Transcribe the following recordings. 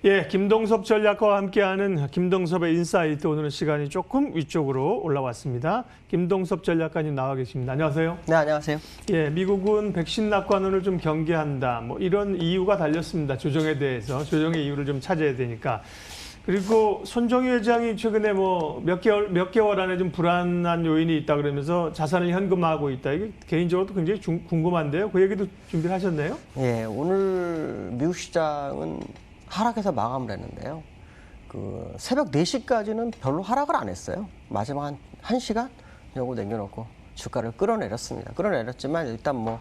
예, 김동섭 전략가와 함께하는 김동섭의 인사이트, 오늘은 시간이 조금 위쪽으로 올라왔습니다. 김동섭 전략가님 나와 계십니다. 안녕하세요. 네, 안녕하세요. 예, 미국은 백신 낙관론을 좀 경계한다. 뭐 이런 이유가 달렸습니다. 조정에 대해서. 조정의 이유를 좀 찾아야 되니까. 그리고 손정희 회장이 최근에 뭐 몇 개월 안에 좀 불안한 요인이 있다 그러면서 자산을 현금화하고 있다. 이게 개인적으로도 굉장히 궁금한데요. 그 얘기도 준비를 하셨나요? 예, 오늘 미국 시장은 하락해서 마감을 했는데요. 새벽 4시까지는 별로 하락을 안 했어요. 마지막 한 1시간 정도 남겨놓고 주가를 끌어내렸습니다. 끌어내렸지만 일단 뭐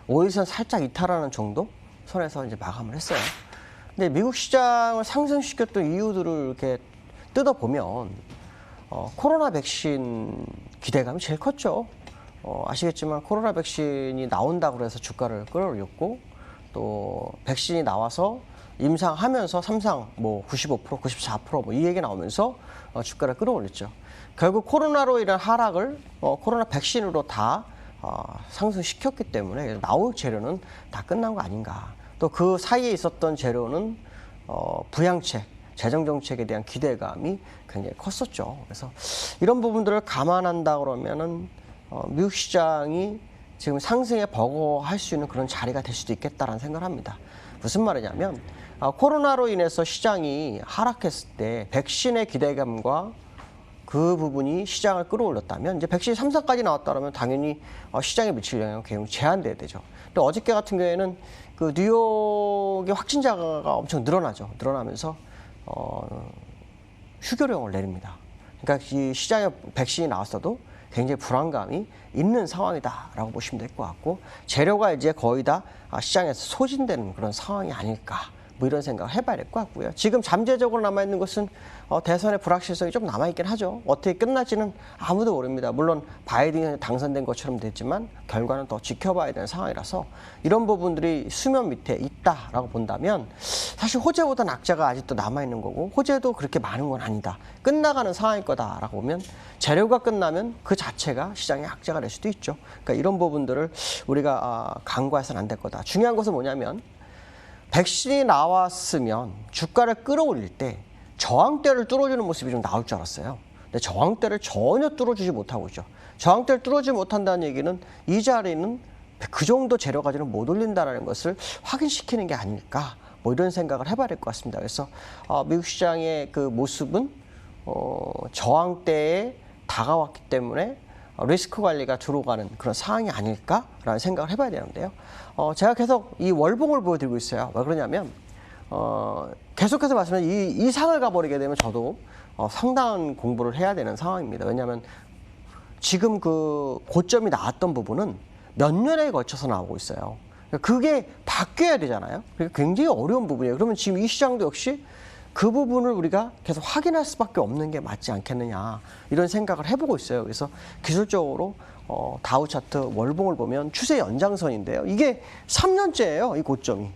5일선 살짝 이탈하는 정도 선에서 이제 마감을 했어요. 근데 미국 시장을 상승시켰던 이유들을 이렇게 뜯어보면 코로나 백신 기대감이 제일 컸죠. 아시겠지만 코로나 백신이 나온다고 해서 주가를 끌어올렸고, 또 백신이 나와서 임상하면서 삼상 뭐 95%, 94% 뭐 이 얘기 나오면서 주가를 끌어올렸죠. 결국 코로나로 인한 하락을 코로나 백신으로 다 상승시켰기 때문에 나올 재료는 다 끝난 거 아닌가. 또 그 사이에 있었던 재료는 부양책, 재정정책에 대한 기대감이 굉장히 컸었죠. 그래서 이런 부분들을 감안한다 그러면은 미국 시장이 지금 상승에 버거할 수 있는 그런 자리가 될 수도 있겠다라는 생각을 합니다. 무슨 말이냐면 코로나로 인해서 시장이 하락했을 때 백신의 기대감과 그 부분이 시장을 끌어올렸다면, 이제 백신이 3사까지 나왔다면 당연히 시장에 미칠 영향은 굉장히 제한돼야 되죠. 또 어저께 같은 경우에는 그 뉴욕의 확진자가 엄청 늘어나면서 휴교령을 내립니다. 그러니까 이 시장에 백신이 나왔어도 굉장히 불안감이 있는 상황이다라고 보시면 될 것 같고, 재료가 이제 거의 다 시장에서 소진되는 그런 상황이 아닐까, 뭐 이런 생각을 해봐야 될 것 같고요. 지금 잠재적으로 남아있는 것은 대선의 불확실성이 좀 남아있긴 하죠. 어떻게 끝날지는 아무도 모릅니다. 물론 바이든이 당선된 것처럼 됐지만 결과는 더 지켜봐야 되는 상황이라서 이런 부분들이 수면 밑에 있다라고 본다면, 사실 호재보다 낙재가 아직도 남아있는 거고, 호재도 그렇게 많은 건 아니다, 끝나가는 상황일 거다라고 보면, 재료가 끝나면 그 자체가 시장의 악재가 될 수도 있죠. 그러니까 이런 부분들을 우리가 간과해서는 안 될 거다. 중요한 것은 뭐냐면, 백신이 나왔으면 주가를 끌어올릴 때 저항대를 뚫어주는 모습이 좀 나올 줄 알았어요. 근데 저항대를 전혀 뚫어주지 못하고 있죠. 저항대를 뚫어주지 못한다는 얘기는 이 자리는 그 정도 재료 가지고는 못 올린다는 것을 확인시키는 게 아닐까, 뭐 이런 생각을 해봐야 될 것 같습니다. 그래서 미국 시장의 그 모습은 저항대에 다가왔기 때문에 리스크 관리가 들어가는 그런 상황이 아닐까라는 생각을 해봐야 되는데요. 제가 계속 이 월봉을 보여드리고 있어요. 왜 그러냐면 계속해서 말씀드린 이 상을 가버리게 되면 저도 상당한 공부를 해야 되는 상황입니다. 왜냐하면 지금 그 고점이 나왔던 부분은 몇 년에 걸쳐서 나오고 있어요. 그게 바뀌어야 되잖아요. 그러니까 굉장히 어려운 부분이에요. 그러면 지금 이 시장도 역시 그 부분을 우리가 계속 확인할 수밖에 없는 게 맞지 않겠느냐, 이런 생각을 해보고 있어요. 그래서 기술적으로 다우 차트 월봉을 보면 추세 연장선인데요. 이게 3년째예요, 이 고점이.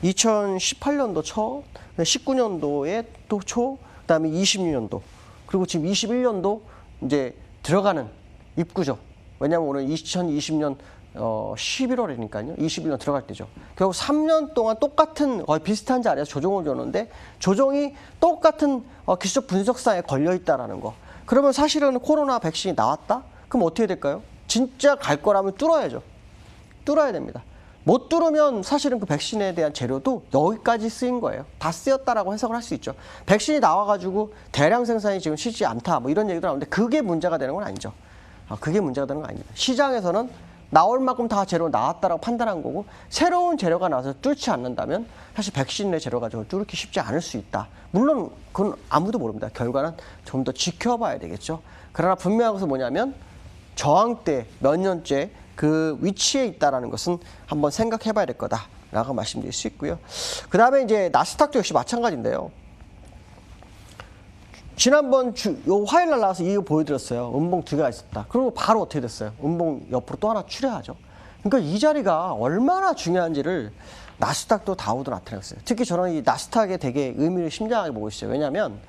2018년도 초, 19년도에 또 초, 그다음에 20년도, 그리고 지금 21년도 이제 들어가는 입구죠. 왜냐하면 오늘 2020년 11월이니까요. 21년 들어갈 때죠. 결국 3년 동안 똑같은 거의 비슷한 자리에서 조정을 줬는데, 조정이 똑같은 기술적 분석사에 걸려 있다라는 거. 그러면 사실은 코로나 백신이 나왔다? 그럼 어떻게 될까요? 진짜 갈 거라면 뚫어야죠. 뚫어야 됩니다. 못 뚫으면 사실은 그 백신에 대한 재료도 여기까지 쓰인 거예요. 다 쓰였다라고 해석을 할 수 있죠. 백신이 나와가지고 대량 생산이 지금 쉽지 않다, 뭐 이런 얘기도 나오는데 그게 문제가 되는 건 아니죠. 그게 문제가 되는 건 아닙니다. 시장에서는 나올 만큼 다 재료 나왔다라고 판단한 거고, 새로운 재료가 나와서 뚫지 않는다면 사실 백신의 재료 가지고 뚫기 쉽지 않을 수 있다. 물론 그건 아무도 모릅니다. 결과는 좀 더 지켜봐야 되겠죠. 그러나 분명한 것은 뭐냐면, 저항대 몇 년째 그 위치에 있다라는 것은 한번 생각해 봐야 될 거다라고 말씀드릴 수 있고요. 그 다음에 이제 나스닥도 역시 마찬가지인데요. 지난번 요 화요일 날 나와서 이거 보여드렸어요. 음봉 2개가 있었다. 그리고 바로 어떻게 됐어요? 음봉 옆으로 또 하나 출회하죠. 그러니까 이 자리가 얼마나 중요한지를 나스닥도 다우도 나타냈어요. 특히 저는 이 나스닥에 되게 의미를 심장하게 보고 있어요. 왜냐하면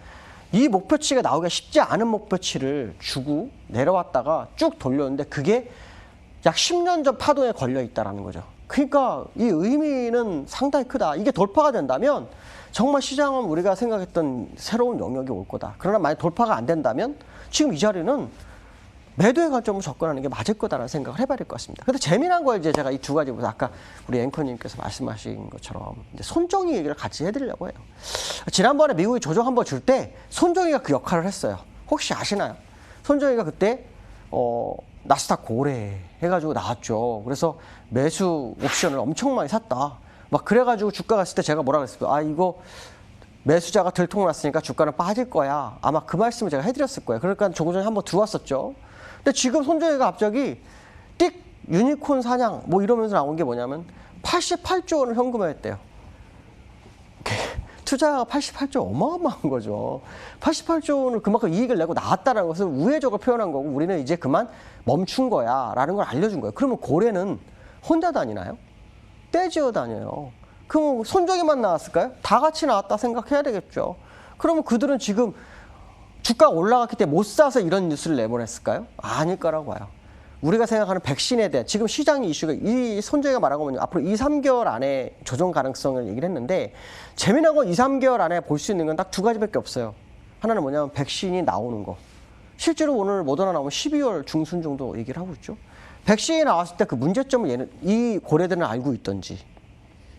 이 목표치가 나오기가 쉽지 않은 목표치를 주고 내려왔다가 쭉 돌렸는데, 그게 약 10년 전 파동에 걸려 있다는 거죠. 그러니까 이 의미는 상당히 크다. 이게 돌파가 된다면 정말 시장은 우리가 생각했던 새로운 영역이 올 거다. 그러나 만약 돌파가 안 된다면 지금 이 자리는 매도의 관점으로 접근하는 게 맞을 거다라는 생각을 해봐야 될 것 같습니다. 근데 재미난 거 이제 제가 이 두 가지 보다 아까 우리 앵커님께서 말씀하신 것처럼 이제 손정희 얘기를 같이 해드리려고 해요. 지난번에 미국이 조정 한번 줄 때 손정희가 그 역할을 했어요. 혹시 아시나요? 손정희가 그때 나스닥 고래 해가지고 나왔죠. 그래서 매수 옵션을 엄청 많이 샀다. 막 그래가지고 주가 갔을 때 제가 뭐라 그랬어요? 아 이거 매수자가 들통났으니까 주가는 빠질 거야. 아마 그 말씀을 제가 해드렸을 거예요. 그러니까 조금 전에 한번 들어왔었죠. 근데 지금 손정희가 갑자기 띡 유니콘 사냥 뭐 이러면서 나온 게 뭐냐면 88조 원을 현금화했대요. 투자가 88조 어마어마한 거죠. 88조 원을 그만큼 이익을 내고 나왔다는 것을 우회적으로 표현한 거고 우리는 이제 그만 멈춘 거야 라는 걸 알려준 거예요. 그러면 고래는 혼자 다니나요? 떼지어 다녀요. 그럼 손정희만 나왔을까요? 다 같이 나왔다 생각해야 되겠죠. 그러면 그들은 지금 주가가 올라갔기 때문에 못 사서 이런 뉴스를 내보냈을까요? 아닐 거라고 봐요. 우리가 생각하는 백신에 대한 지금 시장의 이슈가 이 손정희가 말한 거면 앞으로 2, 3개월 안에 조정 가능성을 얘기를 했는데 재미난 건 2, 3개월 안에 볼 수 있는 건 딱 두 가지밖에 없어요. 하나는 뭐냐면 백신이 나오는 거. 실제로 오늘 모더나 나오면 12월 중순 정도 얘기를 하고 있죠. 백신이 나왔을 때 그 문제점을 이 고래들은 알고 있던지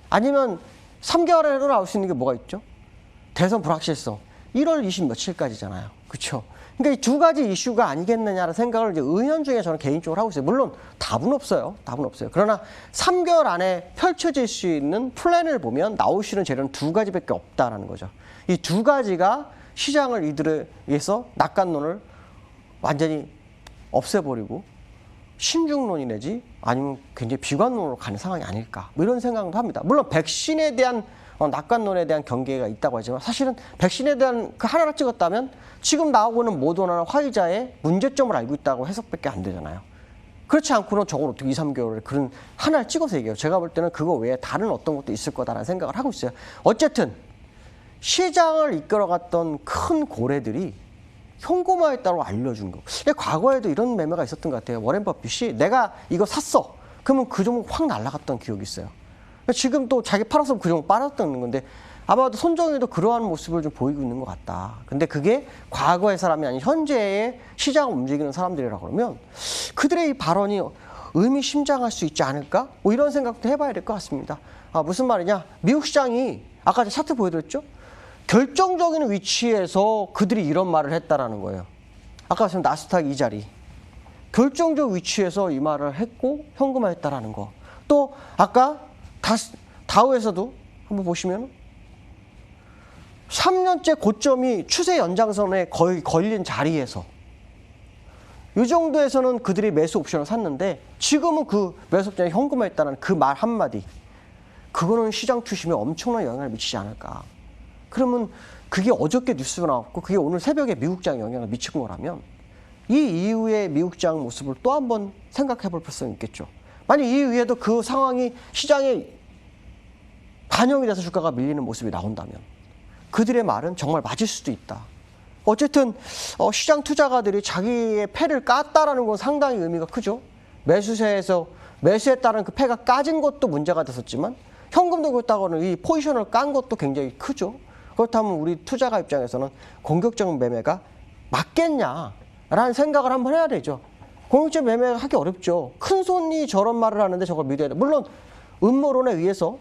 아니면 3개월 안에 나올 수 있는 게 뭐가 있죠? 대선 불확실성. 1월 20 며칠까지잖아요. 그렇죠? 그러니까 이 두 가지 이슈가 아니겠느냐는 생각을 이제 은연중에 저는 개인적으로 하고 있어요. 물론 답은 없어요. 답은 없어요. 그러나 3개월 안에 펼쳐질 수 있는 플랜을 보면 나올 수 있는 재료는 두 가지밖에 없다라는 거죠. 이 두 가지가 시장을 이들에 의해서 낙관론을 완전히 없애버리고 신중론이 내지 아니면 굉장히 비관론으로 가는 상황이 아닐까 뭐 이런 생각도 합니다. 물론 백신에 대한 낙관론에 대한 경계가 있다고 하지만 사실은 백신에 대한 그 하나를 찍었다면 지금 나오고는 모더나나 화이자의 문제점을 알고 있다고 해석밖에 안 되잖아요. 그렇지 않고는 적어도 어떻게 2, 3개월에 그런 하나를 찍어서 얘기해요. 제가 볼 때는 그거 외에 다른 어떤 것도 있을 거다라는 생각을 하고 있어요. 어쨌든 시장을 이끌어갔던 큰 고래들이 현금화했다고 알려준 거. 과거에도 이런 매매가 있었던 것 같아요. 워렌 버핏이 내가 이거 샀어. 그러면 그 종목 확 날아갔던 기억이 있어요. 지금 또 자기 팔아서 그 종목 빨았다는 건데 아마도 손정희도 그러한 모습을 좀 보이고 있는 것 같다. 근데 그게 과거의 사람이 아닌 현재의 시장을 움직이는 사람들이라 그러면 그들의 이 발언이 의미심장할 수 있지 않을까? 뭐 이런 생각도 해봐야 될 것 같습니다. 무슨 말이냐? 미국 시장이 아까 차트 보여드렸죠? 결정적인 위치에서 그들이 이런 말을 했다라는 거예요. 아까 말씀 나스닥 이 자리. 결정적 위치에서 이 말을 했고 현금화했다라는 거. 또 아까 다우에서도 한번 보시면 3년째 고점이 추세 연장선에 거의 걸린 자리에서 이 정도에서는 그들이 매수 옵션을 샀는데 지금은 그 매수 옵션이 현금화했다는 그 말 한마디. 그거는 시장 투심에 엄청난 영향을 미치지 않을까. 그러면 그게 어저께 뉴스가 나왔고 그게 오늘 새벽에 미국장 영향을 미친 거라면 이 이후의 미국장 모습을 또 한 번 생각해 볼 필요성이 있겠죠. 만약 이 이후에도 그 상황이 시장에 반영이 돼서 주가가 밀리는 모습이 나온다면 그들의 말은 정말 맞을 수도 있다. 어쨌든 시장 투자가들이 자기의 패를 깠다라는 건 상당히 의미가 크죠. 매수세에서 매수에 따른 그 패가 까진 것도 문제가 됐었지만 현금 들고 있다고는 이 포지션을 깐 것도 굉장히 크죠. 그렇다면 우리 투자가 입장에서는 공격적 매매가 맞겠냐라는 생각을 한번 해야 되죠. 공격적 매매를 하기 어렵죠. 큰 손이 저런 말을 하는데 저걸 믿어야 돼. 물론 음모론에 의해서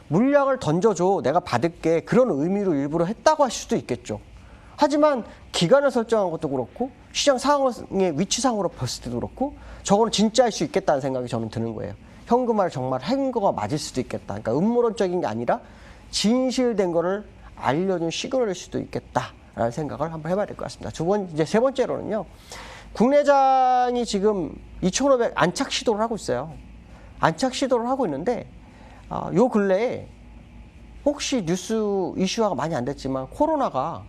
물량을 던져줘 내가 받을게 그런 의미로 일부러 했다고 할 수도 있겠죠. 하지만 기간을 설정한 것도 그렇고 시장 상황의 위치상으로 봤을 때도 그렇고 저거는 진짜일 수 있겠다는 생각이 저는 드는 거예요. 현금화를 정말 한 거가 맞을 수도 있겠다. 그러니까 음모론적인 게 아니라 진실된 거를 알려준 시그널일 수도 있겠다라는 생각을 한번 해봐야 될 것 같습니다. 이제 세 번째로는요. 국내장이 지금 2,500 안착 시도를 하고 있어요. 안착 시도를 하고 있는데 요 근래에 혹시 뉴스 이슈화가 많이 안 됐지만 코로나가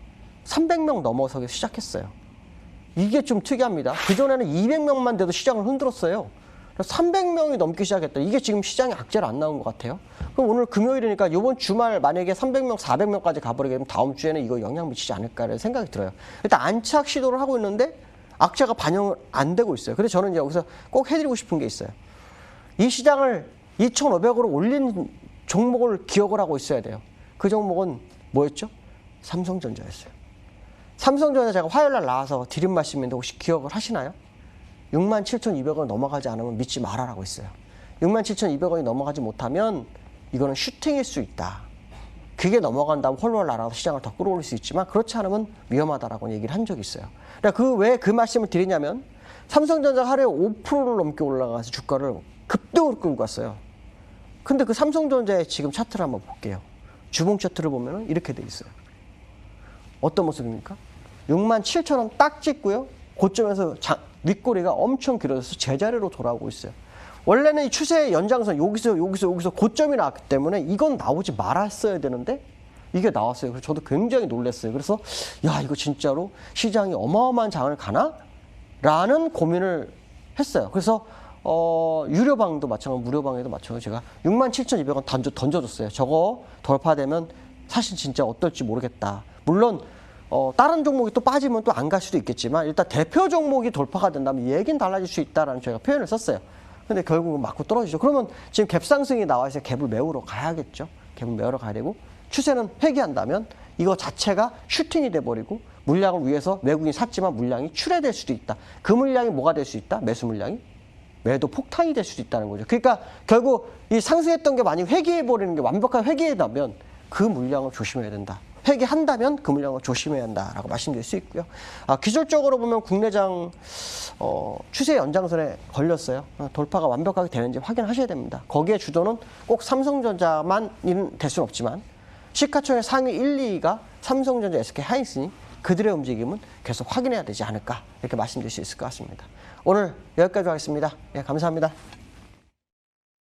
300명 넘어서기 시작했어요. 이게 좀 특이합니다. 그전에는 200명만 돼도 시장을 흔들었어요. 300명이 넘기 시작했다. 이게 지금 시장에 악재를 안 나온 것 같아요. 그럼 오늘 금요일이니까 이번 주말 만약에 300명, 400명까지 가버리게 되면 다음 주에는 이거 영향 미치지 않을까라는 생각이 들어요. 일단 안착 시도를 하고 있는데 악재가 반영을 안 되고 있어요. 그래서 저는 이제 여기서 꼭 해드리고 싶은 게 있어요. 이 시장을 2,500으로 올린 종목을 기억을 하고 있어야 돼요. 그 종목은 뭐였죠? 삼성전자였어요. 삼성전자 제가 화요일 날 나와서 드린 말씀인데 혹시 기억을 하시나요? 67,200원 넘어가지 않으면 믿지 말아라고 했어요. 67,200원이 넘어가지 못하면 이거는 슈팅일 수 있다. 그게 넘어간다면 홀월 날아서 시장을 더 끌어올릴 수 있지만 그렇지 않으면 위험하다라고 얘기를 한 적이 있어요. 그러니까 왜 그 말씀을 드리냐면 삼성전자가 하루에 5%를 넘게 올라가서 주가를 급등으로 끌고 갔어요. 근데 그 삼성전자의 지금 차트를 한번 볼게요. 주봉 차트를 보면 이렇게 돼 있어요. 어떤 모습입니까? 67,000원 딱 찍고요. 고점에서 윗꼬리가 엄청 길어져서 제자리로 돌아오고 있어요. 원래는 이 추세의 연장선 여기서 고점이 나왔기 때문에 이건 나오지 말았어야 되는데 이게 나왔어요. 그래서 저도 굉장히 놀랐어요. 그래서 야 이거 진짜로 시장이 어마어마한 장을 가나? 라는 고민을 했어요. 그래서 유료방도 마찬가지고 무료방에도 마찬가지고 제가 67,200원 던져줬어요. 저거 돌파되면 사실 진짜 어떨지 모르겠다. 물론 다른 종목이 또 빠지면 또 안 갈 수도 있겠지만 일단 대표 종목이 돌파가 된다면 얘기는 달라질 수 있다라는 저희가 표현을 썼어요. 근데 결국은 맞고 떨어지죠. 그러면 지금 갭상승이 나와 있어요. 갭을 메우러 가야겠죠. 갭을 메우러 가야 되고 추세는 회귀한다면 이거 자체가 슈팅이 돼버리고 물량을 위해서 외국인이 샀지만 물량이 출회될 수도 있다. 그 물량이 뭐가 될 수 있다? 매수 물량이 매도 폭탄이 될 수도 있다는 거죠. 그러니까 결국 이 상승했던 게 만약 회귀해버리는 게 완벽하게 회귀한다면 그 물량을 조심해야 된다. 회귀한다면 그 물량을 조심해야 한다라고 말씀드릴 수 있고요. 기술적으로 보면 국내장 추세 연장선에 걸렸어요. 돌파가 완벽하게 되는지 확인하셔야 됩니다. 거기에 주도는 꼭 삼성전자만 될 수는 없지만 시가총액 상위 1, 2위가 삼성전자, SK하이닉스니 그들의 움직임은 계속 확인해야 되지 않을까 이렇게 말씀드릴 수 있을 것 같습니다. 오늘 여기까지 하겠습니다. 예, 감사합니다.